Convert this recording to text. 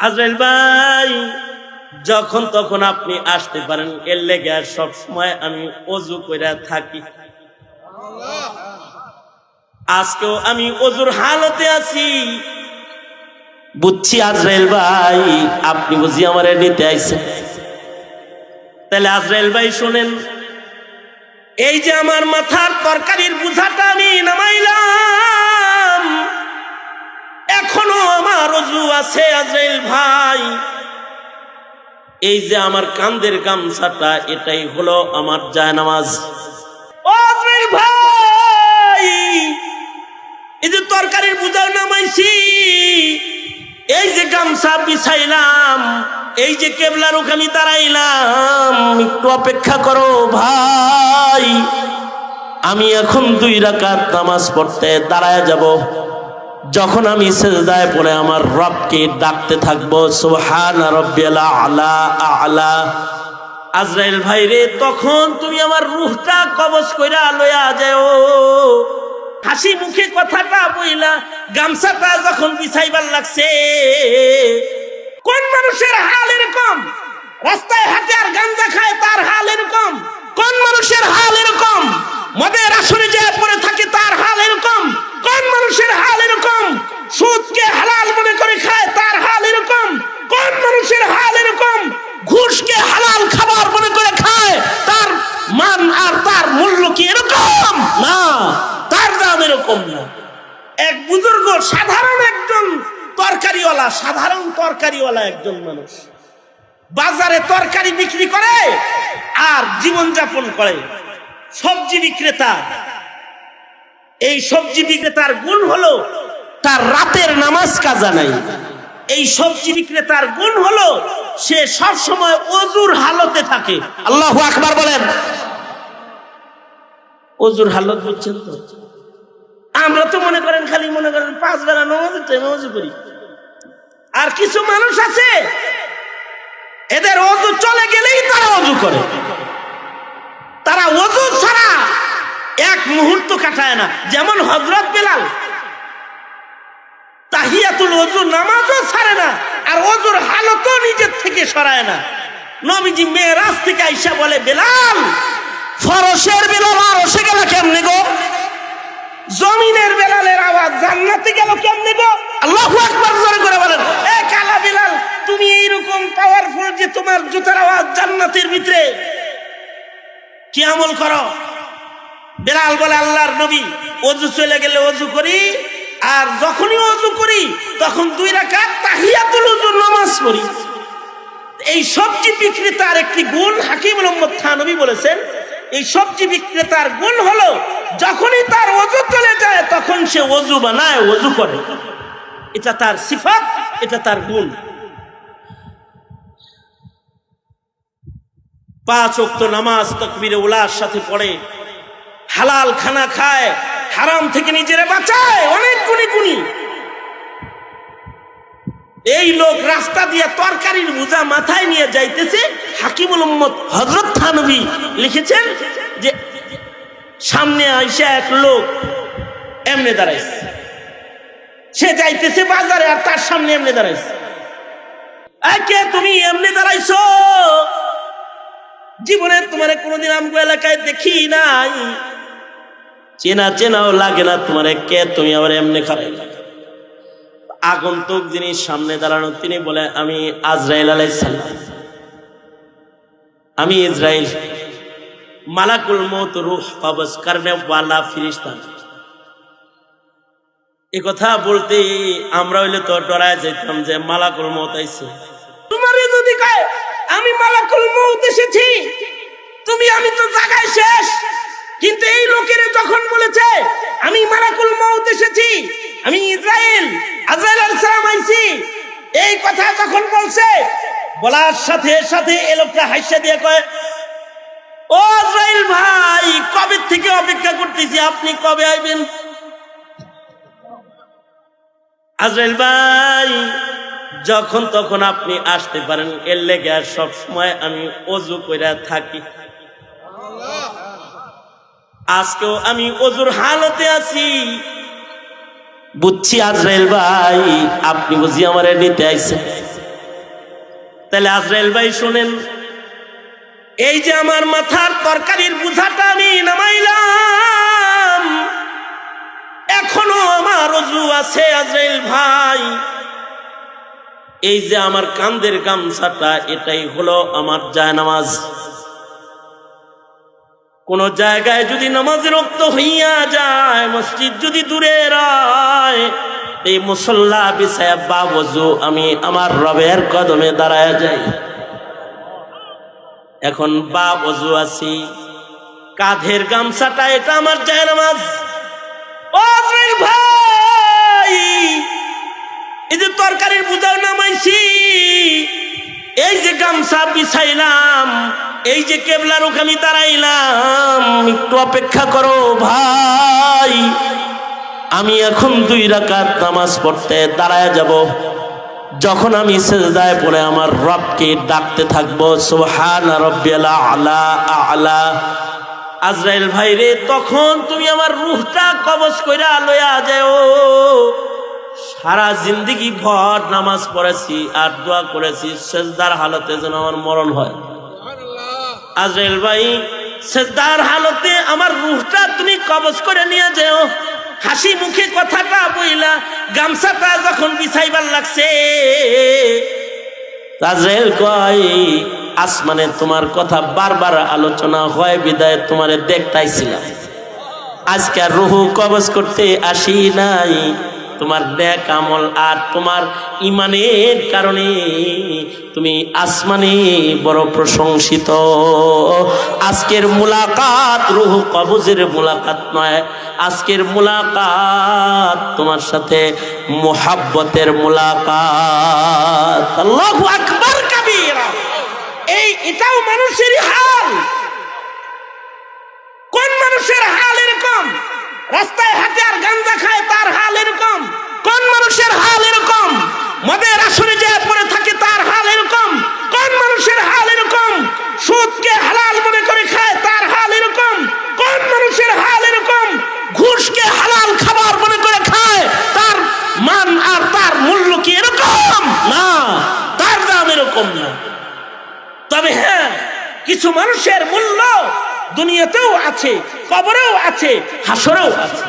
আজরাইল ভাই যখন তখন আপনি আসতে পারেন, এর লেগে সব সময় আমি ওযু কইরা থাকি। আজকেও আমি ওযুর হালতে আছি। বুঝছি আজরাইল ভাই আপনি বুঝি আমারে নিতে আইছেন। তাহলে আজরাইল ভাই শুনেন, এই যে আমার মাথার তরকারির বোঝাটা আমি নামাইলাম, এখনো আমার ওযু আছে আজরাইল ভাই। এই যে আমার কাঁধের গামছাটা, এটাই হলো আমার জায়নামাজ। ও আজরাইল ভাই, এই যে তরকারির বোঝা নামাইছি, এই যে গামছা বিছাইলাম, এই যে কেবলার মুখে আমি দাঁড়াইলাম, একটু অপেক্ষা করো ভাই, আমি এখন 2 রাকাত নামাজ পড়তে দাঁড়ায় যাব। যখন আমি সিজদায় পড়ে আমার রবকে ডাকতে থাকবো সুবহানা রাব্বিয়াল আলা আলা, আজরাইল ভাই রে, তখন তুমি আমার রূহটা কবজ কইরা লইয়া যাও। হাসি মুখে কথাটা বইলা গামছাটা যখন বিছাইবার লাগছে, কোন মানুষের হাল এরকম? রাস্তায় হাঁটে আর গাঞ্জা খায়, তার হাল এরকম। কোন মানুষের হাল এরকম? মদের আসরে যে পড়ে থাকে, তার হাল এরকম। কোন মানুষের হাল এরকম? সুদকে হালাল মনে করে খায়, তার হাল এরকম। কোন মানুষের হাল এরকম? ঘুষকে হালাল খাবার মনে করে খায়, তার মান আর তার মূল্য কি এরকম? না, তার দাম এরকম না। এক বুজুর্গ, সাধারণ একজন তরকারিওয়ালা, সাধারণ তরকারিওয়ালা একজন মানুষ বাজারে তরকারি বিক্রি করে আর জীবনযাপন করে, সবজি বিক্রেতা। এই সবজি বিক্রেতার গুণ হলো তার রাতের নামাজ কাজা নাই। এই সবজি বিক্রেতার গুণ হলো সে সব সময় ওযুর হালতে থাকে। আল্লাহু আকবার বলেন। ওযুর হালত বুঝছেন তো? আমরা তো মনে করেন, খালি মনে করেন 5 বেলা নামাজের টাইমে ওযু করি। আর কিছু মানুষ আছে, এদের ওযু চলে গেলেই তারা ওযু করে। তারা ওযু ছাড়া এক মুহূর্ত কাটায় না। যেমন হযরত বেলাল তাহিয়াতুল ওযু নামাজও ছাড়ে না, আর ওযুর হালতও নিজের থেকে সরায় না। নবীজি মেরাজ থেকে আইসা বলে, বেলাল, ফরশের বেলাল আরশে গেল কেমনে গো? জমিনের বেলালের আওয়াজ জান্নাতে গেল কেমনে গো? আল্লাহু আকবার জোরে করে বলেন। এ কালা বেলাল, তুমি এইরকম পাওয়ারফুল যে তোমার জুতার আওয়াজ জান্নাতের ভিতরে, কি আমল করো? বেলাল বলে, আল্লাহর নবী, ওযু চলে গেলে ওযু করি, আর যখনই ওযু করি তখন 2 রাকাত তাহিয়াতুল ওযু নামাজ পড়ি। এই সবজি বিক্রেতার একটি গুণ হাকিমুল উম্মত থানবী বলেছেন, এই সবজি বিক্রেতার গুণ হলো যখনই তার ওযু চলে যায় তখন সে ওযু বানায়, ওযু করে। এটা তার সিফাত, এটা তার গুণ। 5 ওয়াক্ত নামাজ তাকবীরে উলার সাথে পড়ে, হালাল খানা খায়, হারাম থেকে নিজেরা বাঁচায়, অনেক গুণী গুণী। এই লোক রাস্তা দিয়ে তরকারির বোঝা মাথায় নিয়ে যাইতেছে। হাকিমুল উম্মত হযরত থানবী লিখেছেন যে সামনে আইসা এক লোক এমনে দাঁড়াইছে, সে যাইতেছে বাজারে, আর তার সামনে এমনে দাঁড়াইছে। কে তুমি এমনে দাঁড়াইছো? জীবনে তোমার কোনোদিন আমগো এলাকায় দেখি নাই, চেনা চেনাও লাগে না তোমার, কে তুমি আবার এমনি খারাই? আগন্তুক যিনি সামনে দাঁড়ানো, তিনি বলে, আমি আজরাইল আলাইহিস সালাম, আমি ইসরাইল, মালাকুল মউত, রূহ কবজ করনে ওয়ালা ফেরেশতা। এই কথা বলতে আমরা হইলে তো ডরায় যাইতাম যে মালাকুল মউত আইছে। তোমারে যদি কয় আমি মালাকুল মউত এসেছি, আমি তো জায়গায় শেষ। কিন্তু এই লোকের যখন বলেছে আমি মালাকুল মউত এসেছি, আমি ইসরাইল, আজরাইল আলাইহিস সালাম আইছি, এই কথা যখন বলছে, বলার সাথে সাথে এই লোকটা হাসিয়ে দিয়ে কয়, ও আজরাইল ভাই, কবে থেকে অপেক্ষা করতেছি, আপনি কবে আইবেন? আজরাইল ভাই যখন তখন আপনি আসতে পারেন, এর লেগে সব সময় আমি ওযু কইরা থাকি। আজকেও আমি ওযুর হালতে আছি। বুঝছি আজরাইল ভাই আপনি বুঝি আমারে নিতে আইছেন। তাহলে আজরাইল ভাই শোনেন, এই যে আমার মাথার তরকারির বোঝাটা আমি নামাইলাম, এখনো আমার ওযু আছে আজরাইল ভাই। এই যে আমার কাঁধের গামছাটা, এটাই হলো আমার জায়নামাজ। কোন জায়গায় যদি নামাজের রক্ত হইয়া যায়, মসজিদ যদি দূরে রয়, এই মুসল্লা বিছায়া বা ওযু আমি আমার রবের কদমে দাঁড়ায় যাই। এখন বা ওযু আছি, কাঁধের গামছাটা এটা আমার জায়নামাজ। ও আজরাইল ভাই, এই যে তরকারির বোঝাও নামাইছি, এই যে গামছা বিছাইলাম, এই যে কেবলার মুখে আমি দাঁড়াইলাম, একটু অপেক্ষা করো ভাই, আমি এখন 2 রাকাত নামাজ পড়তে দাঁড়ায় যাব। যখন আমি সিজদায় পড়ে আমার রবকে ডাকতে থাকবো, সুবহান রাব্বিয়াল আলা আলা। আজরাইল ভাই রে, তখন তুমি আমার রূহটা কবজ কইরা লইয়া যাও। সারা জিন্দেগি ভর নামাজ পড়েছি আর দোয়া করেছি, সিজদার হালতে যেন আমার মরণ হয়। আজরাইল ভাই, সিজদার হালতে আমার রূহটা তুমি কবজ করে নিয়ে যাও। হাসি মুখে কথাটা বইলা গামছাটা যখন বিছাইবার লাগছে, আজরাইল কয়, আসমানে তোমার কথা বারবার আলোচনা হয় বিদায় তোমারে দেখতাইছিলাম, আজকে আর রূহ কবজ করতে আসি নাই। তোমার নেক আমল আর তোমার ইমানের কারণে তুমি আসমানে বড় প্রশংসিত। আজকের মুলাকাত রূহ কবজের মুলাকাত নয়, আজকের মুলাকাত তোমার সাথে মুহাব্বতের মুলাকাত। আল্লাহু আকবার কাবীরা। এটাও মানুষের হাল। কোন মানুষের হাল এরকম? রাস্তায় হাঁটে আর গাঞ্জা খায়, তার হাল এরকম। কোন মানুষের হাল এরকম? মদের আসরে যায় পড়ে থাকে, তার হাল এরকম। কোন মানুষের হাল এরকম? সুদকে হালাল মনে করে খায়, তার হাল এরকম। কোন মানুষের হাল এরকম? ঘুষকে হালাল খাবার মনে করে খায়, তার মান আর তার মূল্য কি এরকম? না, তার দাম এরকম না। তবে হ্যাঁ, কিছু মানুষের মূল্য দুনিয়াতেও আছে, কবরেও আছে, হাসরেও আছে।